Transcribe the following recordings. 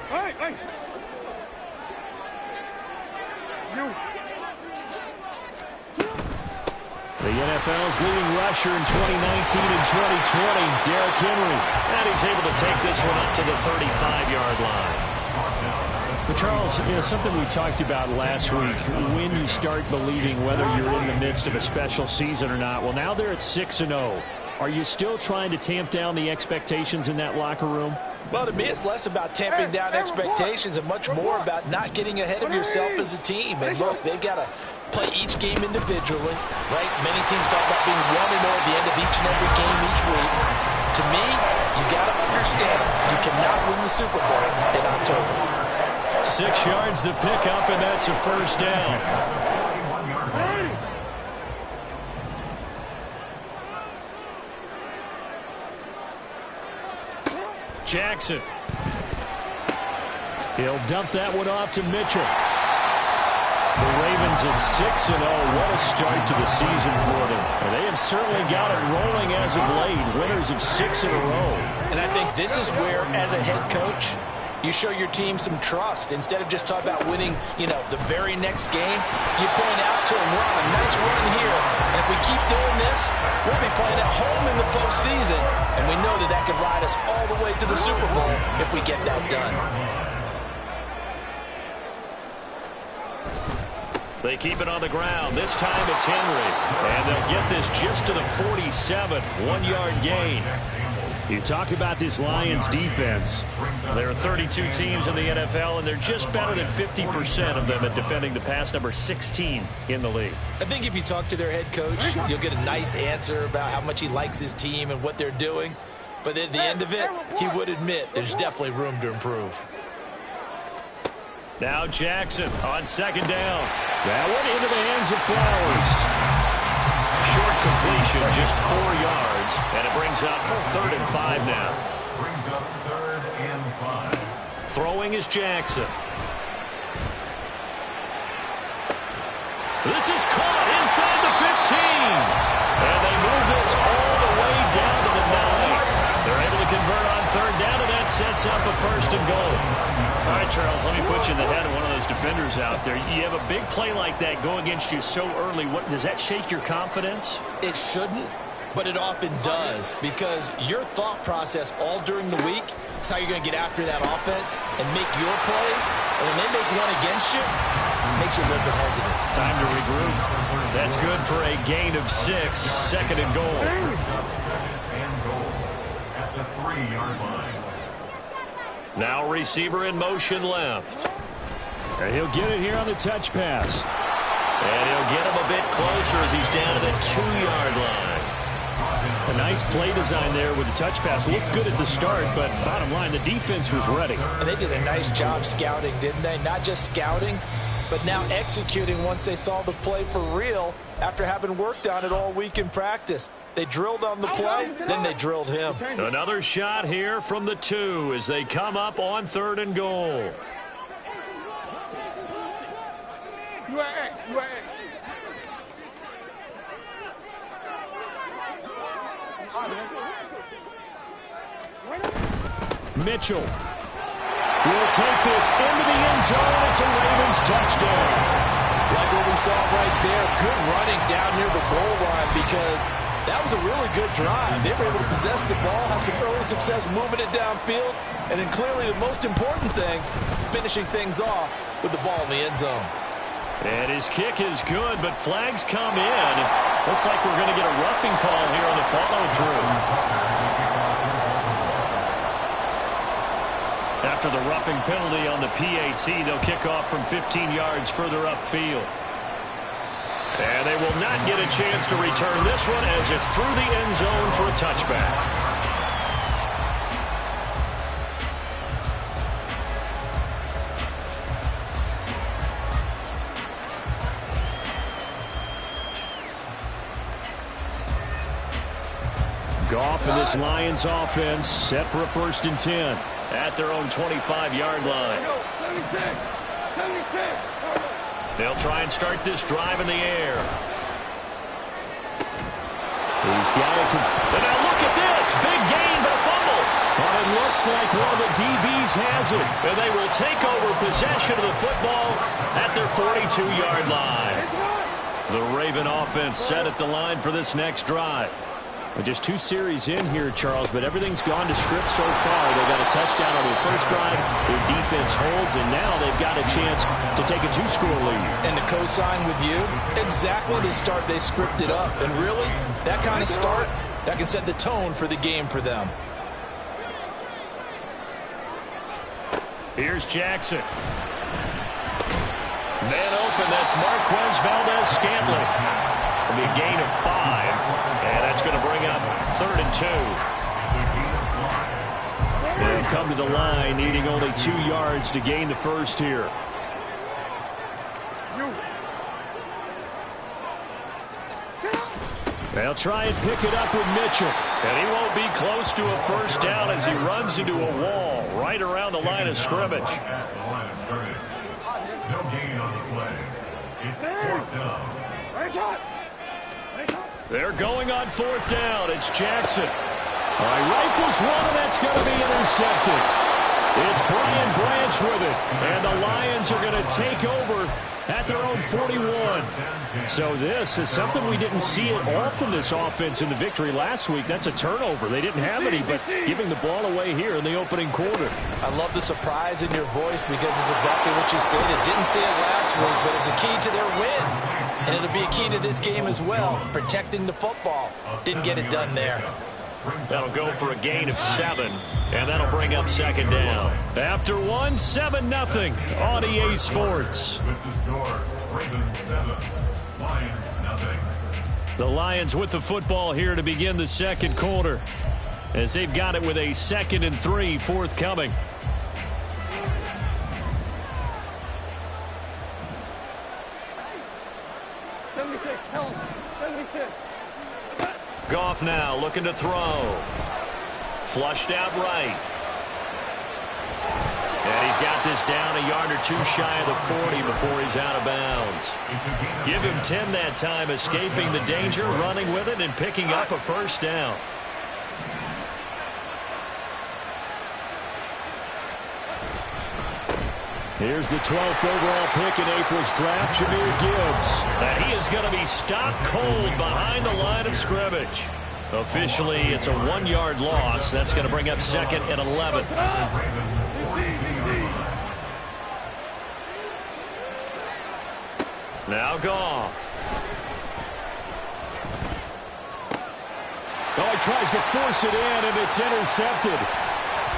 The NFL's leading rusher in 2019 and 2020, Derrick Henry. And he's able to take this one up to the 35-yard line. Well, Charles, something we talked about last week, when you start believing whether you're in the midst of a special season or not. Well, now they're at 6-0. Are you still trying to tamp down the expectations in that locker room? Well, to me, it's less about tamping down expectations and much more about not getting ahead of yourself as a team. And look, they've got to play each game individually, right? Many teams talk about being 1-0 at the end of each and every game each week. To me, you got to understand you cannot win the Super Bowl in October. 6 yards the pickup, and that's a first down. Jackson. He'll dump that one off to Mitchell. The Ravens at 6-0. What a start to the season for them. And they have certainly got it rolling as of late. Winners of 6 in a row. And I think this is where, as a head coach, you show your team some trust. Instead of just talking about winning, the very next game, you point out to them, we're on a nice run here. And if we keep doing this, we'll be playing at home in the postseason. And we know that could ride us all the way to the Super Bowl if we get that done. They keep it on the ground. This time it's Henry. And they'll get this just to the 47. 1-yard gain. You talk about this Lions defense. There are 32 teams in the NFL, and they're just better than 50% of them at defending the pass, number 16 in the league. I think if you talk to their head coach, you'll get a nice answer about how much he likes his team and what they're doing. But at the end of it, he would admit there's definitely room to improve. Now Jackson on second down. That one into the hands of Flowers. Short completion, just 4 yards, and it brings up 3rd and 5 now. Brings up 3rd and 5. Throwing is Jackson. This is caught inside the 15. And they move this all the way down to the 9. They're able to convert on 3rd down, and that sets up a 1st and goal. All right, Charles, let me put you in the head of one of those defenders out there. You have a big play like that go against you so early. Does that shake your confidence? It shouldn't, but it often does, because your thought process all during the week is how you're going to get after that offense and make your plays. And when they make one against you, it makes you a little bit hesitant. Time to regroup. That's good for a gain of 6. 2nd and goal. 2nd and goal at the 3-yard line. Now receiver in motion left. And he'll get it here on the touch pass. And he'll get him a bit closer as he's down to the 2-yard line. A nice play design there with the touch pass. Looked good at the start, but bottom line, the defense was ready. And they did a nice job scouting, didn't they? Not just scouting, but now executing once they saw the play for real after having worked on it all week in practice. They drilled on the play, then they drilled him. Another shot here from the 2 as they come up on 3rd and goal. Mitchell will take this into the end zone. It's a Ravens touchdown. Like what we saw right there, good running down near the goal line, because that was a really good drive. They were able to possess the ball, have some early success moving it downfield, and then clearly the most important thing, finishing things off with the ball in the end zone. And his kick is good, but flags come in. Looks like we're going to get a roughing call here on the follow-through. After the roughing penalty on the PAT, they'll kick off from 15 yards further upfield. And they will not get a chance to return this one as it's through the end zone for a touchback. Goff and this Lions offense set for a 1st and 10 at their own 25-yard line. They'll try and start this drive in the air. He's got it. And now look at this. Big gain, but a fumble. On a It looks like one of the DBs has it. And they will take over possession of the football at their 42-yard line. The Raven offense set at the line for this next drive. Just 2 series in here, Charles, but everything's gone to script so far. They got a touchdown on their first drive. Their defense holds, and now they've got a chance to take a 2-score lead. And to co-sign with you, exactly the start they scripted up. And really, that kind of start, that can set the tone for the game for them. Here's Jackson. Man open, that's Marquez Valdez-Scantling. It'll be a gain of 5, and that's going to bring up 3rd and 2. They'll come to the line, needing only 2 yards to gain the first here. They'll try and pick it up with Mitchell. And he won't be close to a first down as he runs into a wall right around the line of scrimmage. No gain on the play. It's 4th down. They're going on 4th down. It's Jackson. All right, rifles one, and that's going to be intercepted. It's Brian Branch with it. And the Lions are going to take over at their own 41. So this is something we didn't see at all from this offense in the victory last week. That's a turnover. They didn't have any, but giving the ball away here in the opening quarter. I love the surprise in your voice because it's exactly what you stated. Didn't see it last week, but it's a key to their win. And it'll be a key to this game as well, protecting the football. Didn't get it done there. That'll go for a gain of 7, and that'll bring up 2nd down. After 1, 7-0 on EA Sports. With the score, Ravens 7, Lions nothing. The Lions with the football here to begin the second quarter, as they've got it with a 2nd and 3 forthcoming. Goff now looking to throw. Flushed out right. And he's got this down a yard or 2 shy of the 40 before he's out of bounds. Give him 10 that time, escaping the danger, running with it, and picking up a first down. Here's the 12th overall pick in April's draft, Jahmyr Gibbs. And he is going to be stopped cold behind the line of scrimmage. Officially, it's a 1-yard loss. That's going to bring up 2nd and 11. Now Goff. Oh, he tries to force it in, and it's intercepted.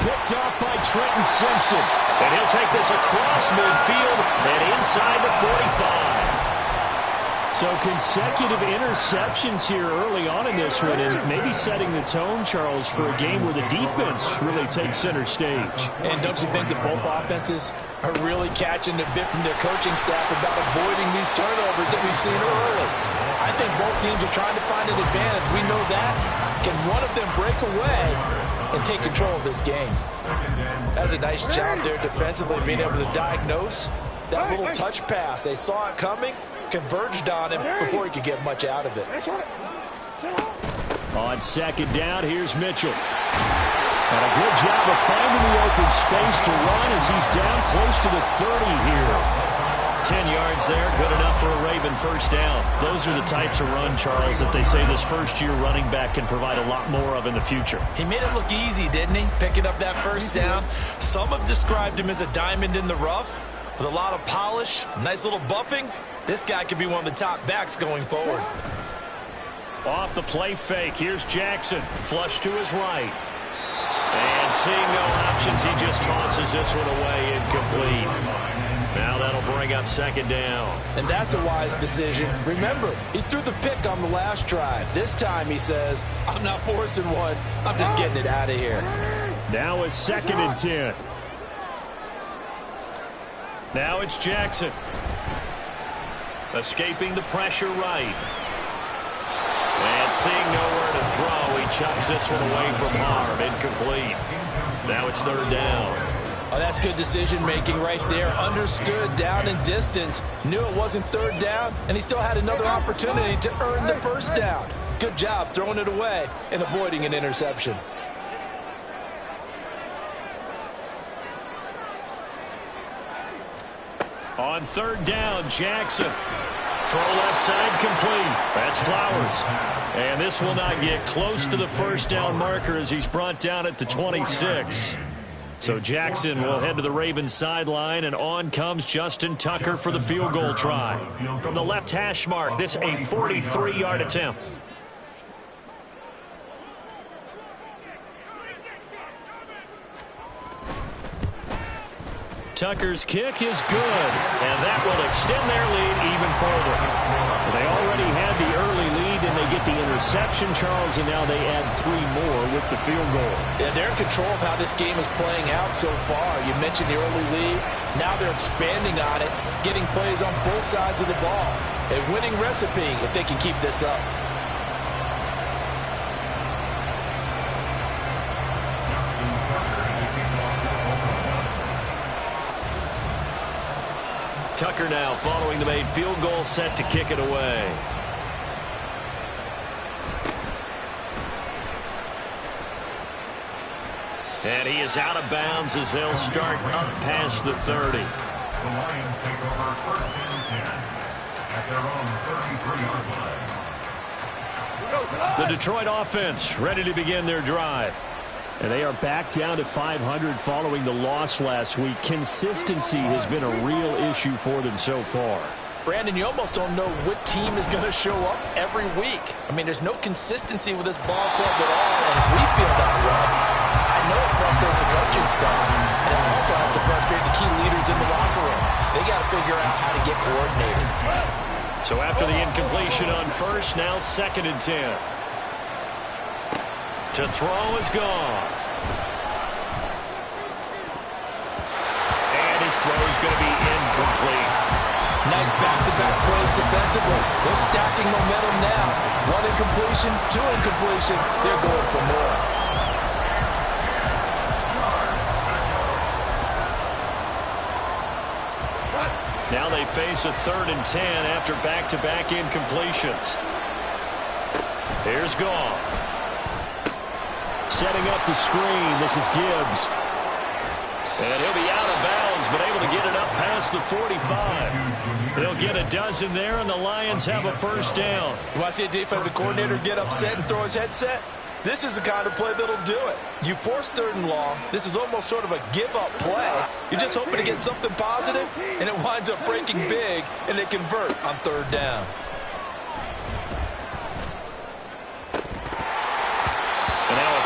Picked off by Trenton Simpson. And he'll take this across midfield and inside the 45. So consecutive interceptions here early on in this one, and maybe setting the tone, Charles, for a game where the defense really takes center stage. And don't you think that both offenses are really catching a bit from their coaching staff about avoiding these turnovers that we've seen early? I think both teams are trying to find an advantage. We know that. Can one of them break away and take control of this game? That's a nice job there defensively, being able to diagnose that little touch pass. They saw it coming, converged on him before he could get much out of it. On 2nd down, here's Mitchell. And a good job of finding the open space to run as he's down close to the 30 here. 10 yards there, good enough for a Raven first down. Those are the types of run, Charles, that they say this first-year running back can provide a lot more of in the future. He made it look easy, didn't he? Picking up that first down. Some have described him as a diamond in the rough with a lot of polish, nice little buffing. This guy could be one of the top backs going forward. Off the play fake, here's Jackson. Flush to his right. And seeing no options, he just tosses this one away, incomplete. Now that'll bring up 2nd down. And that's a wise decision. Remember, he threw the pick on the last drive. This time he says, I'm not forcing one. I'm just getting it out of here. Now it's 2nd and 10. Now it's Jackson. Escaping the pressure right. And seeing nowhere to throw, he chucks this one away from harm. Incomplete. Now it's 3rd down. Oh, that's good decision-making right there. Understood down and distance. Knew it wasn't 3rd down, and he still had another opportunity to earn the first down. Good job throwing it away and avoiding an interception. On third down, Jackson. Throw left side complete. That's Flowers. And this will not get close to the first down marker as he's brought down at the 26. So Jackson will head to the Ravens sideline, and on comes Justin Tucker for the field goal try. From the left hash mark, this a 43-yard attempt. Tucker's kick is good, and that will extend their lead even further. They already had the early lead, and they get the interception, Charles, and now they add 3 more with the field goal. Yeah, they're in control of how this game is playing out so far. You mentioned the early lead. Now they're expanding on it, getting plays on both sides of the ball. A winning recipe if they can keep this up. Tucker now following the made field goal, set to kick it away. And he is out of bounds as they'll start up past the 30. The Lions take over first and 10 at their own 33-yard line. The Detroit offense ready to begin their drive. And they are back down to 500 following the loss last week. Consistency has been a real issue for them so far. Brandon, you almost don't know what team is going to show up every week. I mean, there's no consistency with this ball club at all, and if we feel that way, I know it frustrates the coaching staff, and it also has to frustrate the key leaders in the locker room. They got to figure out how to get coordinated. So after the incompletion on first, now 2nd and 10. To throw is Goff. And his throw is going to be incomplete. Nice back-to-back plays defensively. They're stacking momentum now. 1 incompletion, 2 incompletion. They're going for more. Now they face a 3rd and 10 after back-to-back incompletions. Here's Goff. Setting up the screen. This is Gibbs. And he'll be out of bounds, but able to get it up past the 45. They'll get a dozen there, and the Lions have a first down. You want to see a defensive coordinator get upset and throw his headset? This is the kind of play that'll do it. You force 3rd and long. This is almost sort of a give-up play. You're just hoping to get something positive, and it winds up breaking big, and they convert on 3rd down.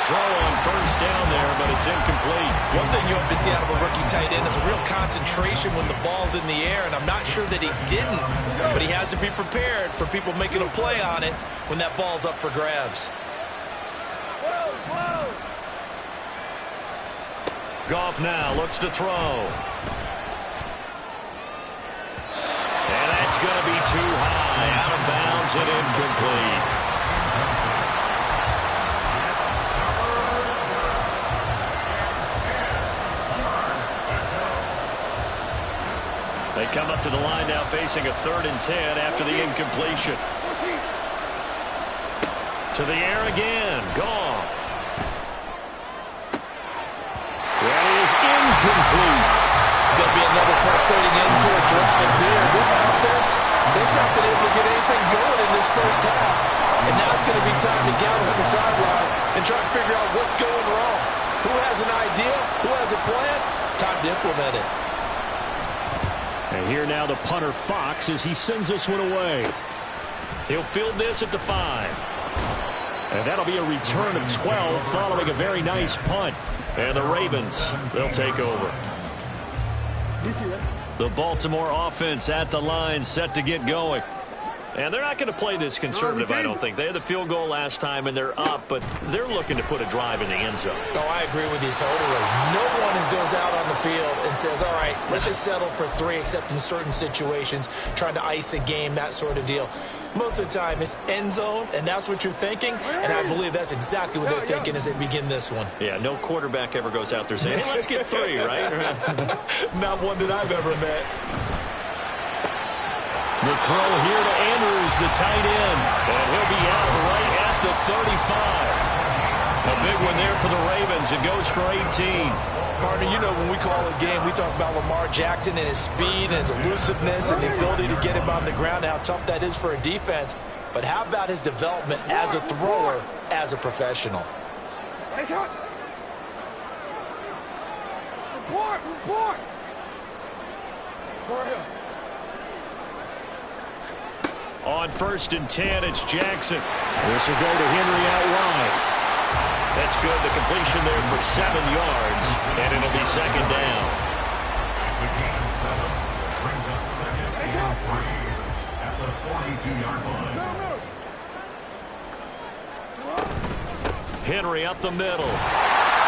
Throw on first down there, but it's incomplete. One thing you hope to see out of a rookie tight end is a real concentration when the ball's in the air, and I'm not sure that he didn't, but he has to be prepared for people making a play on it when that ball's up for grabs. Goff now looks to throw. And that's going to be too high, out of bounds and incomplete. They come up to the line now facing a 3rd and 10 after the incompletion. To the air again. Goff. That is incomplete. It's going to be another frustrating end to a drive here. This offense, they've not been able to get anything going in this first half. And now it's going to be time to gather on the sidelines and try to figure out what's going wrong. Who has an idea? Who has a plan? Time to implement it. And here now the punter Fox as he sends this one away. He'll field this at the 5. And that'll be a return of 12 following a very nice punt. And the Ravens, they'll take over. The Baltimore offense at the line set to get going. And they're not going to play this conservative, I don't think. They had the field goal last time, and they're up, but they're looking to put a drive in the end zone. Oh, I agree with you totally. No one goes out on the field and says, all right, let's just settle for 3, except in certain situations, trying to ice a game, that sort of deal. Most of the time, it's end zone, and that's what you're thinking, and I believe that's exactly what they're thinking as they begin this one. Yeah, no quarterback ever goes out there saying, hey, let's get 3, right? Not one that I've ever met. The throw here to Andrews, the tight end. And he'll be out right at the 35. A big one there for the Ravens. It goes for 18. Partner, you know when we call a game, we talk about Lamar Jackson and his speed and his elusiveness and the ability to get him on the ground and how tough that is for a defense. But how about his development as a thrower, as a professional? Report! On 1st and 10, it's Jackson. This will go to Henry out wide. That's good. The completion there for 7 yards, and it'll be second down. The gain of 7 brings up second and 3 at the 42-yard line. Henry up the middle.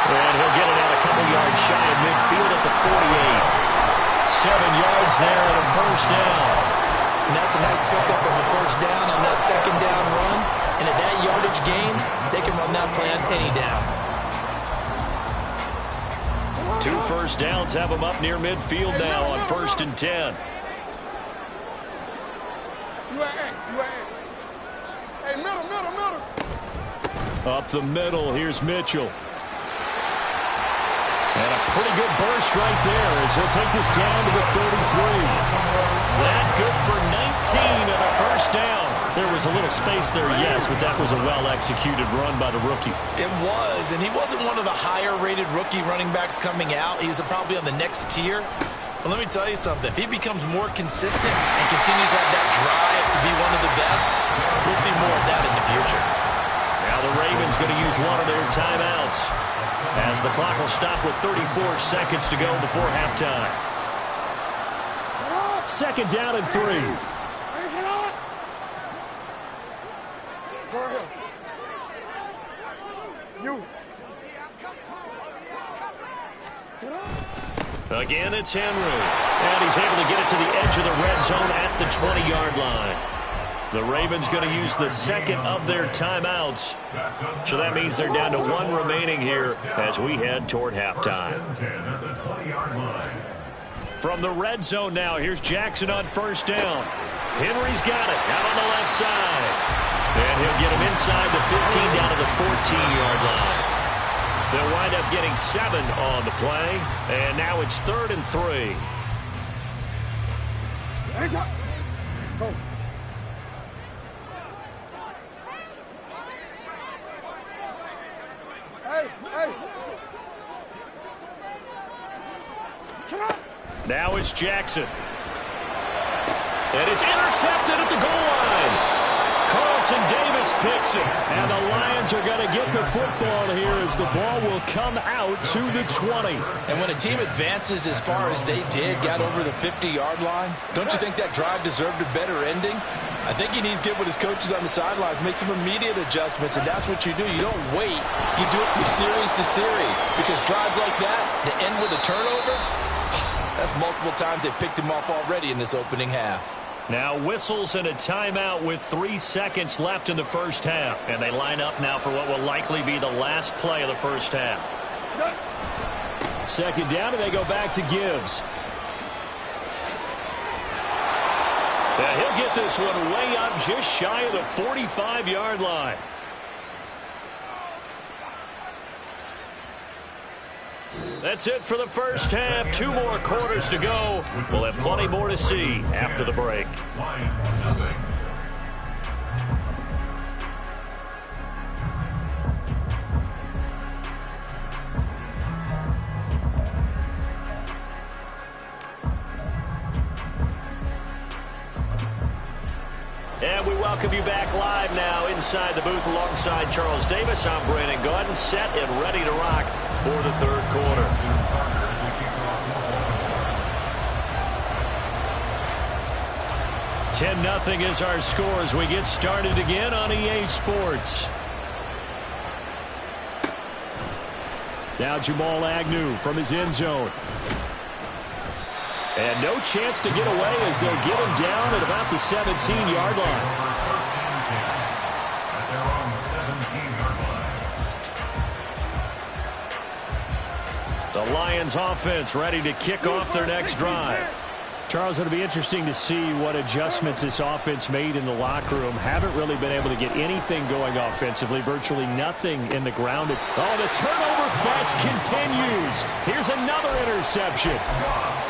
And he'll get it out a couple yards shy of midfield at the 48. 7 yards there and a first down. And that's a nice pickup of a first down on that second down run. And at that yardage gained, they can run that play on any down. 2 first downs have them up near midfield now on 1st and 10. Hey, middle. Up the middle, here's Mitchell. And a pretty good burst right there as he'll take this down to the 33. That good for 19 and a first down. There was a little space there, yes, but that was a well-executed run by the rookie. It was, and he wasn't one of the higher-rated rookie running backs coming out. He's probably on the next tier. But let me tell you something. If he becomes more consistent and continues to have that drive to be one of the best, we'll see more of that in the future. Now the Ravens going to use one of their timeouts as the clock will stop with 34 seconds to go before halftime. 2nd down and 3. Again, it's Henry. And he's able to get it to the edge of the red zone at the 20-yard line. The Ravens going to use the second of their timeouts. So that means they're down to 1 remaining here as we head toward halftime. From the red zone now, here's Jackson on 1st down. Henry's got it out on the left side. And he'll get him inside the 15 down to the 14-yard line. They'll wind up getting 7 on the play. And now it's 3rd and 3. Now it's Jackson. And it's intercepted at the goal line. Carlton Davis picks it. And the Lions are going to get the football here as the ball will come out to the 20. And when a team advances as far as they did, got over the 50-yard line, don't you think that drive deserved a better ending? I think he needs to get with his coaches on the sidelines, make some immediate adjustments, and that's what you do. You don't wait. You do it from series to series because drives like that, to end with a turnover, that's multiple times they picked him off already in this opening half. Now whistles and a timeout with 3 seconds left in the first half. And they line up now for what will likely be the last play of the first half. 2nd down, and they go back to Gibbs. And he'll get this one way up just shy of the 45-yard line. That's it for the first half. 2 more quarters to go. We'll have plenty more to see after the break. And we welcome you back live now inside the booth alongside Charles Davis. I'm Brandon Gordon, set and ready to rock for the 3rd quarter. $10-0 is our score as we get started again on EA Sports. Now Jamal Agnew from his end zone. And no chance to get away as they'll get him down at about the 17-yard line. The Lions offense ready to kick off their next drive. Charles, it'll be interesting to see what adjustments this offense made in the locker room. Haven't really been able to get anything going offensively. Virtually nothing in the ground. Oh, the turnover fest continues. Here's another interception.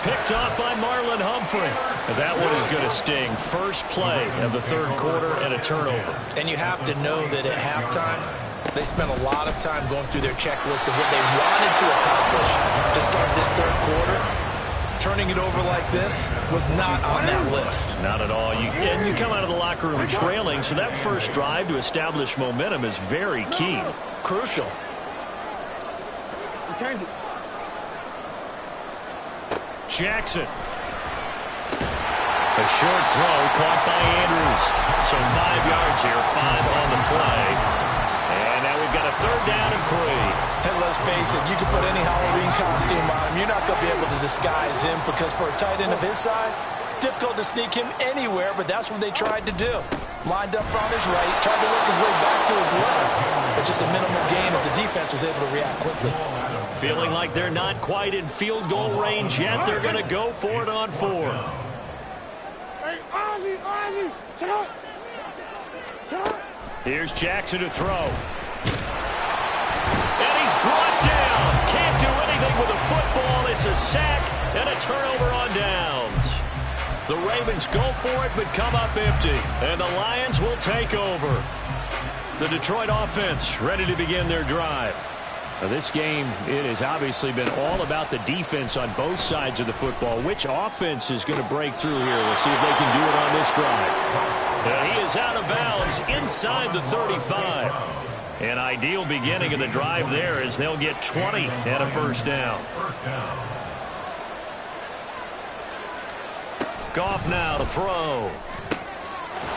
Picked off by Marlon Humphrey. That one is going to sting. First play of the third quarter and a turnover. And you have to know that at halftime, they spent a lot of time going through their checklist of what they wanted to accomplish to start this third quarter. Turning it over like this was not on that list. Not at all. And you come out of the locker room trailing, so that first drive to establish momentum is very key. Crucial. Jackson. A short throw caught by Andrews. So 5 yards here, 5 on the play. And now we've got a third down and 3. And let's face it, you can put any Halloween costume on him. You're not going to be able to disguise him because for a tight end of his size, difficult to sneak him anywhere, but that's what they tried to do. Lined up on his right, tried to work his way back to his left, but just a minimal gain as the defense was able to react quickly. Feeling like they're not quite in field goal range yet. They're going to go for it on 4th. Hey, Ozzie, sit up. Here's Jackson to throw. And he's brought down. Can't do anything with a football. It's a sack and a turnover on downs. The Ravens go for it but come up empty. And the Lions will take over. The Detroit offense ready to begin their drive. Now this game, it has obviously been all about the defense on both sides of the football. Which offense is going to break through here? We'll see if they can do it on this drive. And he is out of bounds inside the 35. An ideal beginning of the drive there as they'll get 20 and a first down. Goff now to throw.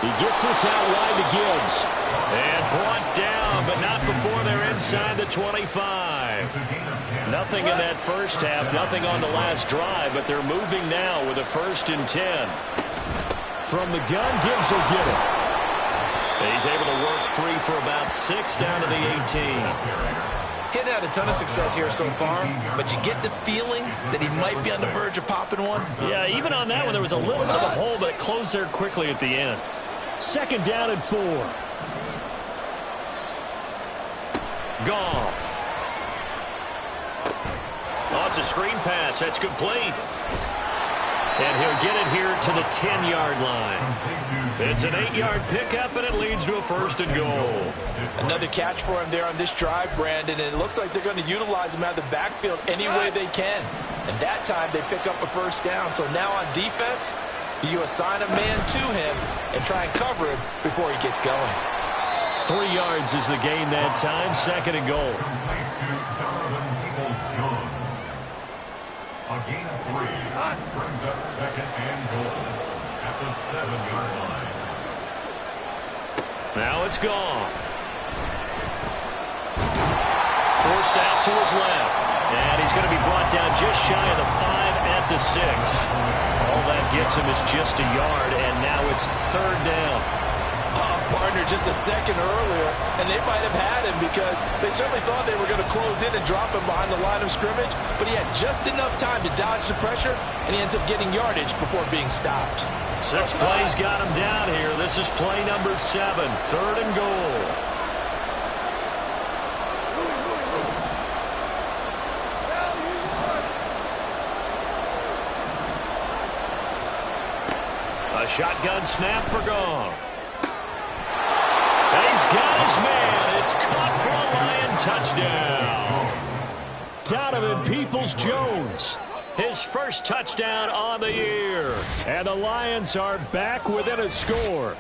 He gets this out wide to Gibbs. And brought down, but not before they're inside the 25. Nothing in that first half, nothing on the last drive, but they're moving now with a 1st and 10. From the gun, Gibbs will get it. He's able to work free for about 6 down to the 18. Getting had a ton of success here so far, but you get the feeling that he might be on the verge of popping one. Yeah, even on that one, there was a little bit of a hole, but it closed there quickly at the end. 2nd down and 4. Goff. Oh, it's a screen pass. That's complete. And he'll get it here to the 10-yard line. It's an 8-yard pickup, and it leads to a 1st and goal. Another catch for him there on this drive, Brandon, and it looks like they're going to utilize him out of the backfield any way they can. And that time they pick up a 1st down. So now on defense, do you assign a man to him and try and cover him before he gets going? 3 yards is the gain that time, 2nd and goal. A gain of 3 brings up 2nd and goal at the 7-yard line. Now it's Goff. Forced out to his left. And he's going to be brought down just shy of the 5 at the 6. All that gets him is just a yard, and now it's 3rd down. Partner just a second earlier, and they might have had him because they certainly thought they were going to close in and drop him behind the line of scrimmage, but he had just enough time to dodge the pressure, and he ends up getting yardage before being stopped. 6 plays got him down here. This is play number 7, 3rd and goal. A shotgun snap for Goff. And he's got his man. It's caught for a Lion touchdown. Donovan Peoples-Jones, his first touchdown on the year. And the Lions are back within a score.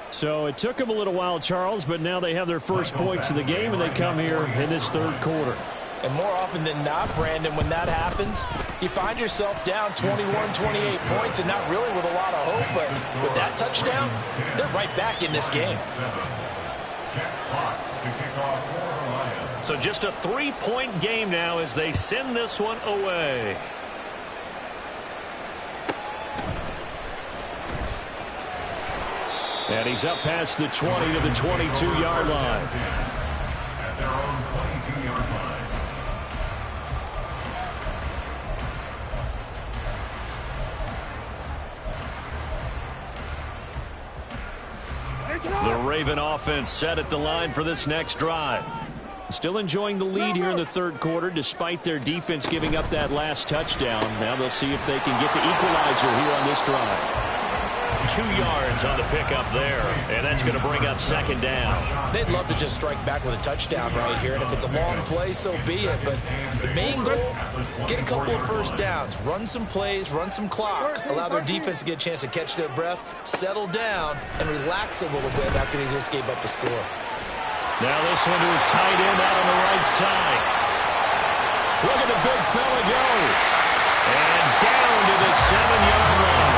So it took them a little while, Charles, but now they have their first points of the game, and they come here in this 3rd quarter. And more often than not, Brandon, when that happens, you find yourself down 21, 28 points and not really with a lot of hope. But with that touchdown, they're right back in this game. So just a 3-point game now as they send this one away. And he's up past the 20 to the 22-yard line. At their own 22-yard line. The Raven offense set at the line for this next drive. Still enjoying the lead here in the third quarter despite their defense giving up that last touchdown. Now they'll see if they can get the equalizer here on this drive. 2 yards on the pickup there, and that's going to bring up second down. They'd love to just strike back with a touchdown right here, and if it's a long play, so be it. But the main goal, get a couple of first downs, run some plays, run some clock, allow their defense to get a chance to catch their breath, settle down, and relax a little bit after they just gave up the score. Now this one to his tight end out on the right side. Look at the big fella go. And down to the 7-yard line.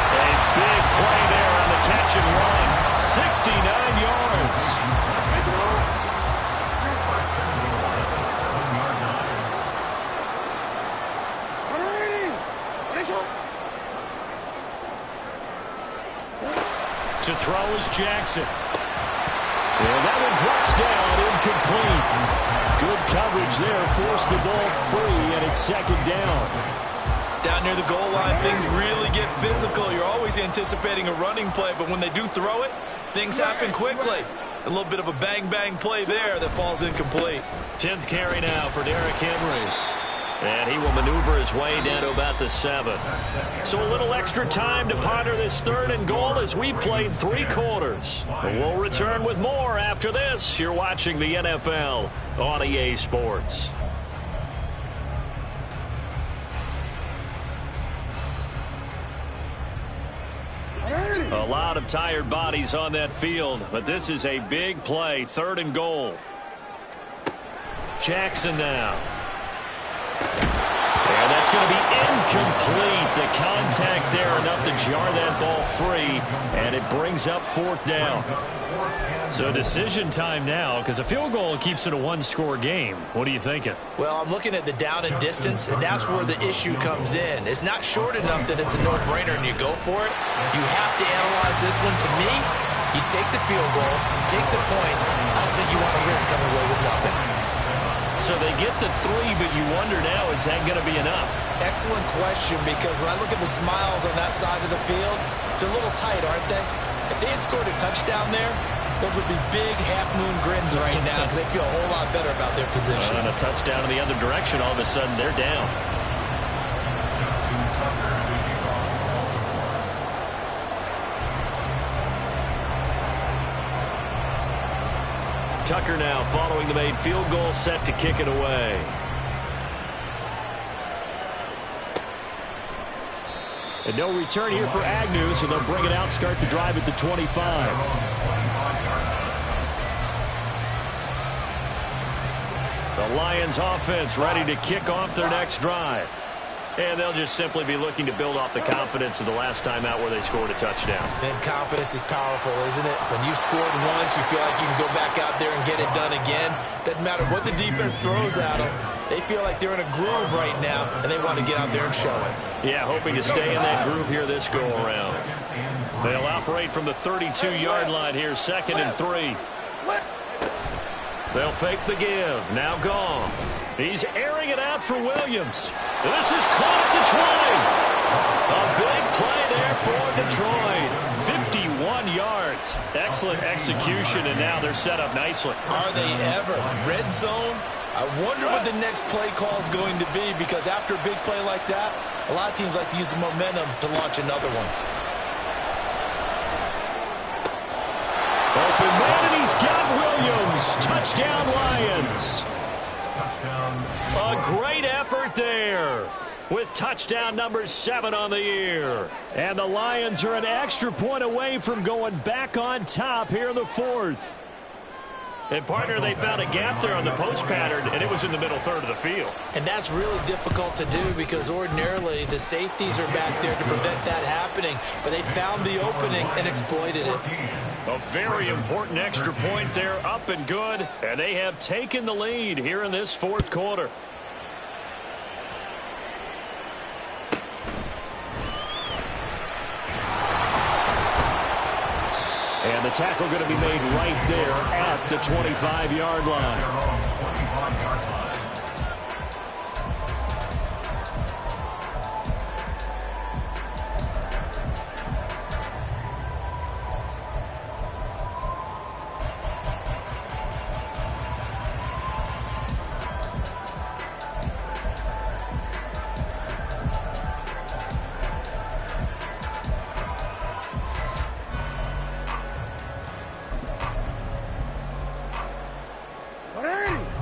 A big play there on the catch and run. 69 yards. To throw is Jackson. And that one drops down, incomplete. Good coverage there, forced the ball free, and it's second down. Down near the goal line, things really get physical. You're always anticipating a running play, but when they do throw it, things happen quickly. A little bit of a bang-bang play there that falls incomplete. 10th carry now for Derrick Henry. And he will maneuver his way down to about the 7. So a little extra time to ponder this third and goal as we played 3 quarters. We'll return with more after this. You're watching the NFL on EA Sports. A lot of tired bodies on that field, but this is a big play, third and goal. Jackson now. And that's going to be incomplete. The contact there enough to jar that ball free, and it brings up fourth down. So decision time now, because a field goal keeps it a one-score game. What are you thinking? Well, I'm looking at the down and distance, and that's where the issue comes in. It's not short enough that it's a no-brainer and you go for it. You have to analyze this one. To me, you take the field goal, take the points. I don't think you want to risk coming away with nothing. So they get the 3, but you wonder now, is that going to be enough? Excellent question, because when I look at the smiles on that side of the field, they're a little tight, aren't they? If they had scored a touchdown there, those would be big half-moon grins right now because they feel a whole lot better about their position. And a touchdown in the other direction, all of a sudden they're down. Tucker now following the made field goal, set to kick it away. And no return here for Agnew, so they'll bring it out, start the drive at the 25. The Lions offense ready to kick off their next drive. And they'll just simply be looking to build off the confidence of the last time out where they scored a touchdown. And confidence is powerful, isn't it? When you've scored once, you feel like you can go back out there and get it done again. Doesn't matter what the defense throws at them. They feel like they're in a groove right now, and they want to get out there and show it. Yeah, hoping to stay in that groove here this go-around. They'll operate from the 32-yard line here, 2nd and 3. They'll fake the give. Now gone. He's airing it out for Williams. This is caught at the 20. A big play there for Detroit. 51 yards. Excellent execution, and now they're set up nicely. Are they ever? Red zone? I wonder what the next play call is going to be, because after a big play like that, a lot of teams like to use the momentum to launch another one. Open man, and he's got Williams. Touchdown, Lions. A great effort there with touchdown number 7 on the year. And the Lions are an extra point away from going back on top here in the 4th. And, partner, they found a gap there on the post pattern, and it was in the middle third of the field. And that's really difficult to do because ordinarily the safeties are back there to prevent that happening. But they found the opening and exploited it. A very important extra point there, up and good. And they have taken the lead here in this 4th quarter. And the tackle going to be made right there at the 25-yard line.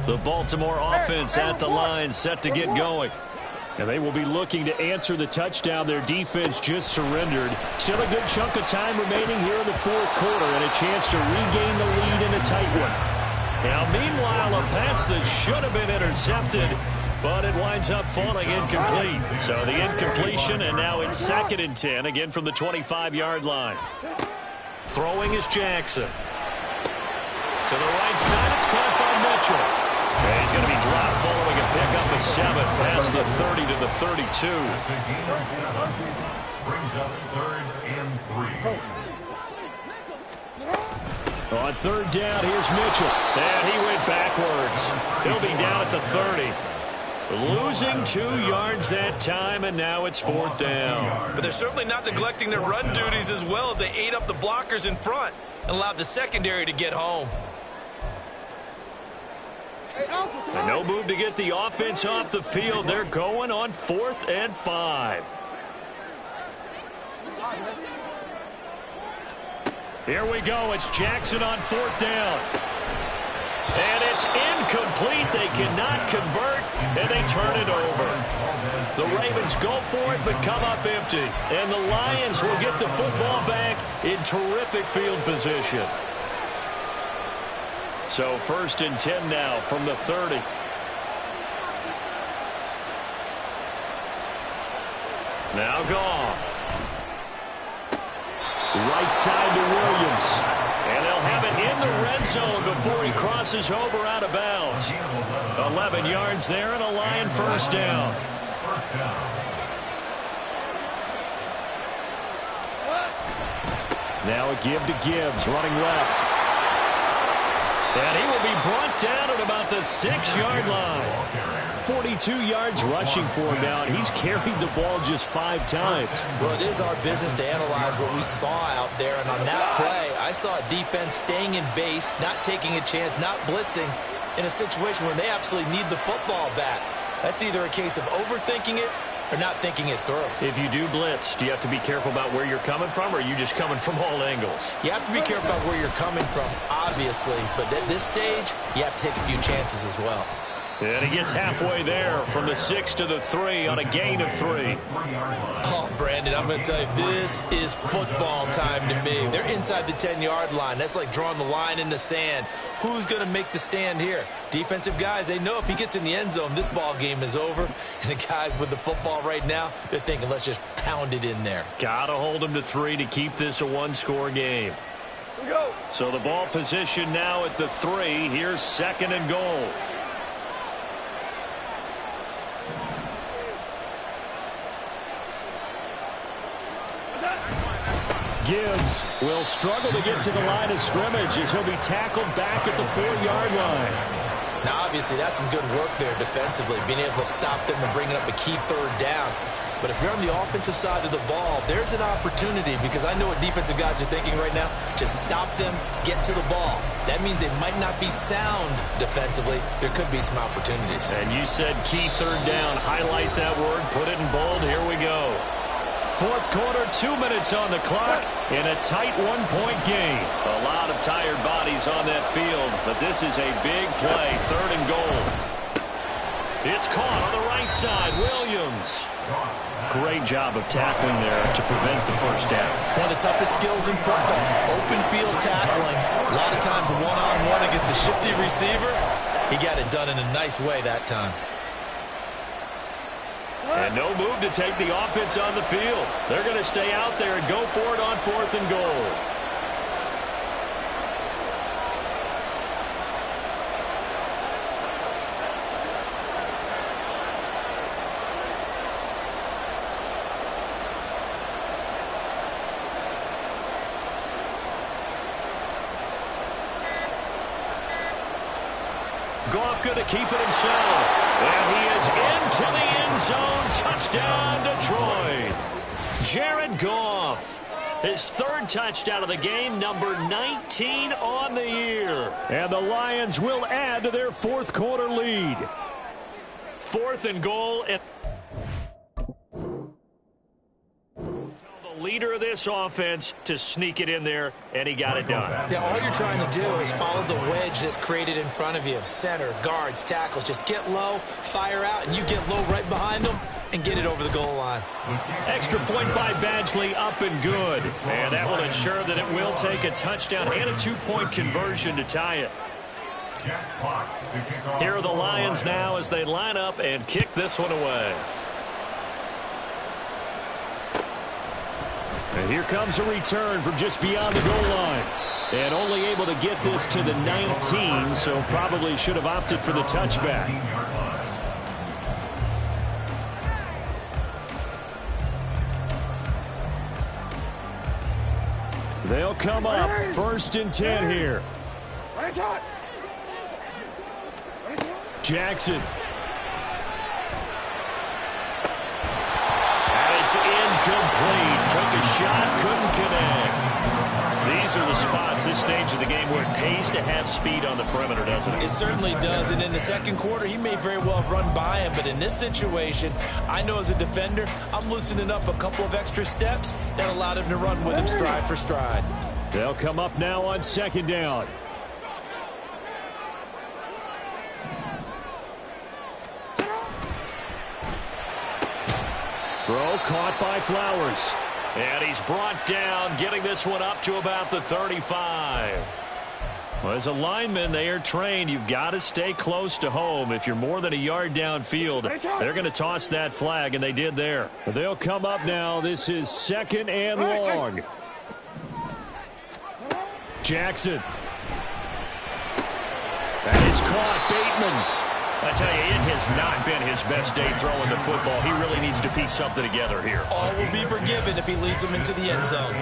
The Baltimore offense at the line, set to get going. And they will be looking to answer the touchdown their defense just surrendered. Still a good chunk of time remaining here in the fourth quarter and a chance to regain the lead in a tight one. Now, meanwhile, a pass that should have been intercepted, but it winds up falling incomplete. So the incompletion, and now it's 2nd and 10, again from the 25-yard line. Throwing is Jackson. To the right side, it's caught by Mitchell. And he's going to be dropped following a pickup of 7 past the 30 to the 32. Brings up 3rd and 3. On 3rd down, here's Mitchell. And he went backwards. He'll be down at the 30. Losing 2 yards that time, and now it's 4th down. But they're certainly not neglecting their run duties as well as they ate up the blockers in front and allowed the secondary to get home. And no move to get the offense off the field. They're going on 4th and 5. Here we go. It's Jackson on 4th down. And it's incomplete. They cannot convert, and they turn it over. The Ravens go for it, but come up empty. And the Lions will get the football back in terrific field position. So 1st and 10 now from the 30. Now Goff. Right side to Williams. And they'll have it in the red zone before he crosses over out of bounds. 11 yards there and a Lion 1st down. Now a give to Gibbs, running left. And he will be brought down at about the 6-yard line. 42 yards rushing for him now, and he's carried the ball just 5 times. Well, it is our business to analyze what we saw out there, and on that play, I saw a defense staying in base, not taking a chance, not blitzing in a situation where they absolutely need the football back. That's either a case of overthinking it or not thinking it through. If you do blitz, do you have to be careful about where you're coming from, or are you just coming from all angles? You have to be careful about where you're coming from, obviously, but at this stage, you have to take a few chances as well. And he gets halfway there from the 6 to the 3 on a gain of 3. Oh, Brandon, I'm going to tell you, this is football time to me. They're inside the 10-yard line. That's like drawing the line in the sand. Who's going to make the stand here? Defensive guys, they know if he gets in the end zone, this ball game is over. And the guys with the football right now, they're thinking, let's just pound it in there. Got to hold him to 3 to keep this a one-score game. So the ball position now at the 3. Here's 2nd and goal. Gibbs will struggle to get to the line of scrimmage as he'll be tackled back at the 4-yard line. Now, obviously, that's some good work there defensively, being able to stop them and bringing up a key 3rd down. But if you're on the offensive side of the ball, there's an opportunity, because I know what defensive guys are thinking right now. Just stop them, get to the ball. That means they might not be sound defensively. There could be some opportunities. And you said key 3rd down. Highlight that word. Put it in bold. Here we go. 4th quarter, 2 minutes on the clock in a tight 1-point game. A lot of tired bodies on that field, but this is a big play. 3rd and goal. It's caught on the right side. Williams. Great job of tackling there to prevent the 1st down. One of the toughest skills in football, open field tackling. A lot of times a one-on-one against a shifty receiver. He got it done in a nice way that time. And no move to take the offense on the field. They're going to stay out there and go for it on 4th and goal. Goff going to keep it himself. And he is into the end zone. Touchdown, Detroit. Jared Goff. His 3rd touchdown of the game, number 19 on the year. And the Lions will add to their 4th quarter lead. 4th and goal. And the leader of this offense, to sneak it in there, and he got it done. Yeah, all you're trying to do is follow the wedge that's created in front of you. Center, guards, tackles, just get low, fire out, and you get low right behind them and get it over the goal line. Extra point by Badgley, up and good. And that will ensure that it will take a touchdown and a 2-point conversion to tie it. Here are the Lions now as they line up and kick this one away. And here comes a return from just beyond the goal line. And only able to get this to the 19, so probably should have opted for the touchback. They'll come up 1st and 10 here. Jackson. And it's incomplete. Took a shot, couldn't connect. These are the spots, this stage of the game, where it pays to have speed on the perimeter, doesn't it? It certainly does, and in the second quarter, he may very well have run by him, but in this situation, I know as a defender, I'm loosening up a couple of extra steps that allowed him to run with him stride for stride. They'll come up now on 2nd down. Throw caught by Flowers. And he's brought down, getting this one up to about the 35. Well, as a lineman, they are trained. You've got to stay close to home. If you're more than a yard downfield, they're going to toss that flag, and they did there. They'll come up now. This is 2nd and long. Jackson. That is caught. Bateman. I tell you, it has not been his best day throwing the football. He really needs to piece something together here. All will be forgiven if he leads them into the end zone.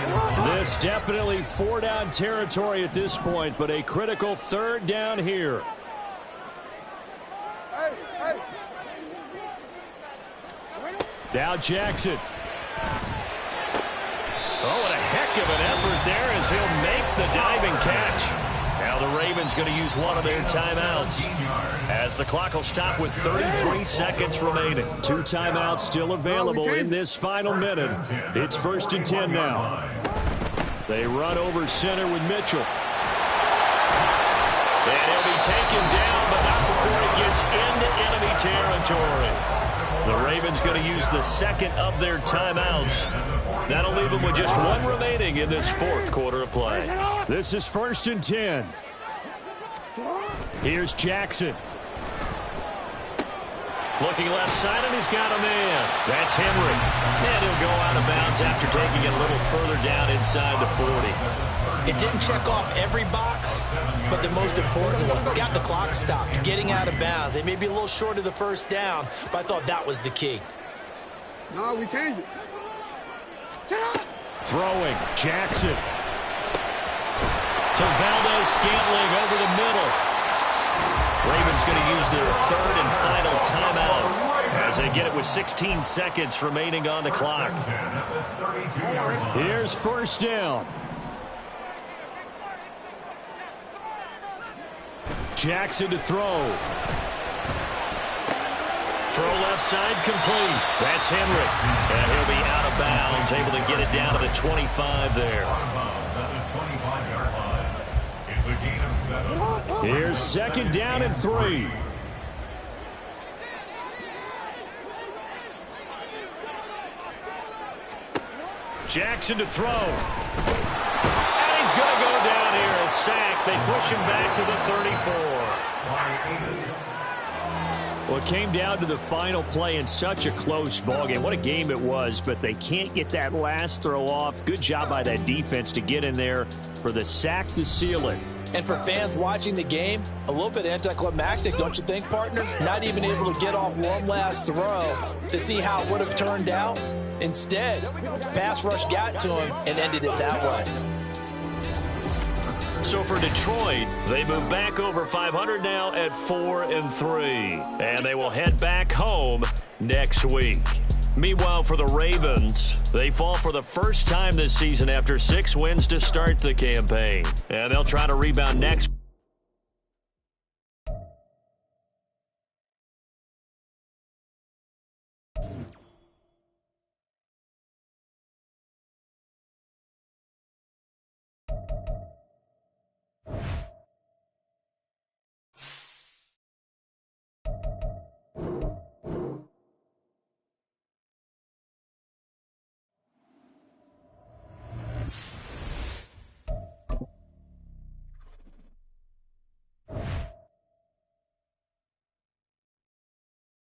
This definitely 4-down territory at this point, but a critical 3rd down here. Now Jackson. Oh, what a heck of an effort there as he'll make the diving catch. Now the Ravens going to use one of their timeouts as the clock will stop with 33 seconds remaining. 2 timeouts still available in this final minute. It's 1st and 10 now. They run over center with Mitchell. And he'll be taken down, but not before he gets into enemy territory. The Ravens going to use the 2nd of their timeouts. That'll leave them with just 1 remaining in this 4th quarter of play. This is 1st and 10. Here's Jackson. Looking left side, and he's got a man. That's Henry. And he'll go out of bounds after taking it a little further down inside the 40. It didn't check off every box, but the most important one, got the clock stopped, getting out of bounds. They may be a little short of the 1st down, but I thought that was the key. No, we changed it. Throwing, Jackson. To Valdez-Scantling over the middle. Ravens going to use their 3rd and final timeout as they get it with 16 seconds remaining on the clock. Here's 1st down. Jackson to throw. Throw left side complete. That's Henry. And he'll be out of bounds, able to get it down to the 25 there. Here's 2nd down and 3. Jackson to throw. And he's going to go down here. A sack. They push him back to the 34. Well, it came down to the final play in such a close ballgame. What a game it was, but they can't get that last throw off. Good job by that defense to get in there for the sack to seal it. And for fans watching the game, a little bit anticlimactic, don't you think, partner? Not even able to get off one last throw to see how it would have turned out. Instead, pass rush got to him and ended it that way. So for Detroit, they move back over 500 now at 4-3. And they will head back home next week. Meanwhile, for the Ravens, they fall for the first time this season after 6 wins to start the campaign. And they'll try to rebound next.